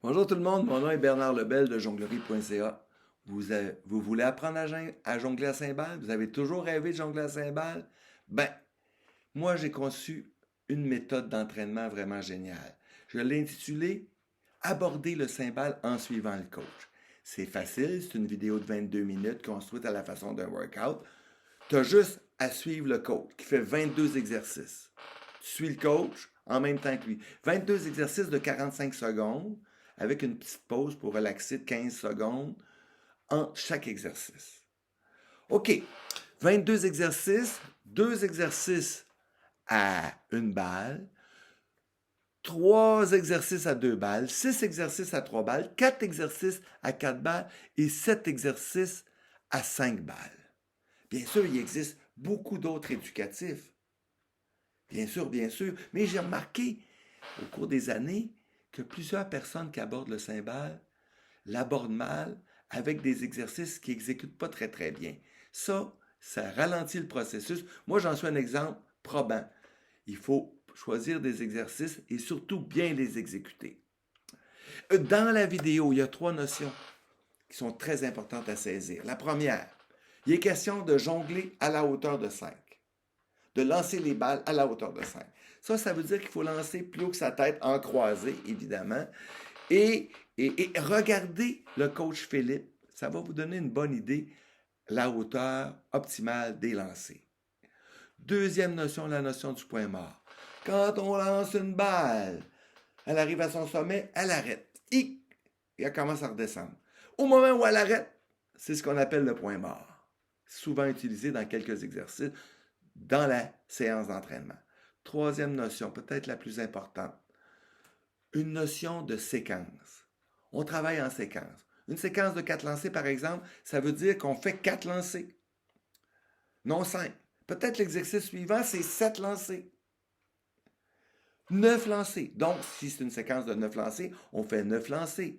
Bonjour tout le monde, mon nom est Bernard Lebel de jonglerie.ca. Vous voulez apprendre à jongler à cymbales? Vous avez toujours rêvé de jongler à cymbales? Ben, moi j'ai conçu une méthode d'entraînement vraiment géniale. Je l'ai intitulée Aborder le cymbale en suivant le coach. C'est facile, c'est une vidéo de 22 minutes construite à la façon d'un workout. Tu as juste à suivre le coach qui fait 22 exercices. Tu suis le coach en même temps que lui. 22 exercices de 45 secondes avec une petite pause pour relaxer de 15 secondes en chaque exercice. OK, 22 exercices, 2 exercices à une balle, 3 exercices à 2 balles, 6 exercices à 3 balles, 4 exercices à 4 balles et 7 exercices à 5 balles. Bien sûr, il existe beaucoup d'autres éducatifs. Bien sûr, mais j'ai remarqué au cours des années que plusieurs personnes qui abordent le cymbale l'abordent mal avec des exercices qui n'exécutent pas très très bien. Ça ralentit le processus. Moi, j'en suis un exemple probant. Il faut choisir des exercices et surtout bien les exécuter. Dans la vidéo, il y a 3 notions qui sont très importantes à saisir. La première, il est question de jongler à la hauteur de 5, de lancer les balles à la hauteur de 5. Ça veut dire qu'il faut lancer plus haut que sa tête en croisée, évidemment. Et regardez le coach Philippe. Ça va vous donner une bonne idée, la hauteur optimale des lancers. Deuxième notion, la notion du point mort. Quand on lance une balle, elle arrive à son sommet, elle arrête. Et elle commence à redescendre. Au moment où elle arrête, c'est ce qu'on appelle le point mort. Souvent utilisé dans quelques exercices dans la séance d'entraînement. Troisième notion, peut-être la plus importante, une notion de séquence. On travaille en séquence. Une séquence de 4 lancers, par exemple, ça veut dire qu'on fait 4 lancers, non 5. Peut-être l'exercice suivant, c'est 7 lancers. 9 lancers. Donc, si c'est une séquence de 9 lancers, on fait 9 lancers.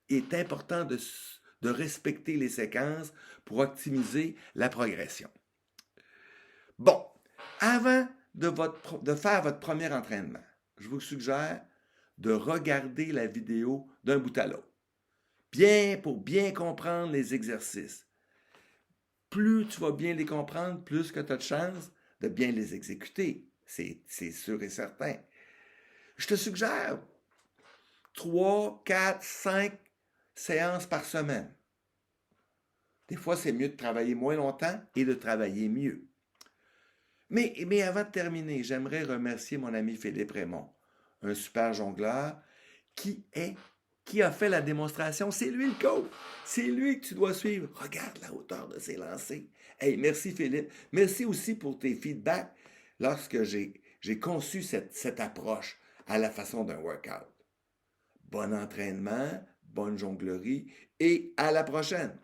Il est important de respecter les séquences pour optimiser la progression. Bon, avant de faire votre premier entraînement, je vous suggère de regarder la vidéo d'un bout à l'autre. Pour bien comprendre les exercices. Plus tu vas bien les comprendre, plus que tu as de chances de bien les exécuter. C'est sûr et certain. Je te suggère 3, 4, 5 séances par semaine. Des fois, c'est mieux de travailler moins longtemps et de travailler mieux. Mais avant de terminer, j'aimerais remercier mon ami Philippe Raymond, un super jongleur qui qui a fait la démonstration. C'est lui le coach. C'est lui que tu dois suivre. Regarde la hauteur de ses lancers. Hey, merci Philippe. Merci aussi pour tes feedbacks lorsque j'ai conçu cette approche à la façon d'un workout. Bon entraînement, bonne jonglerie et à la prochaine.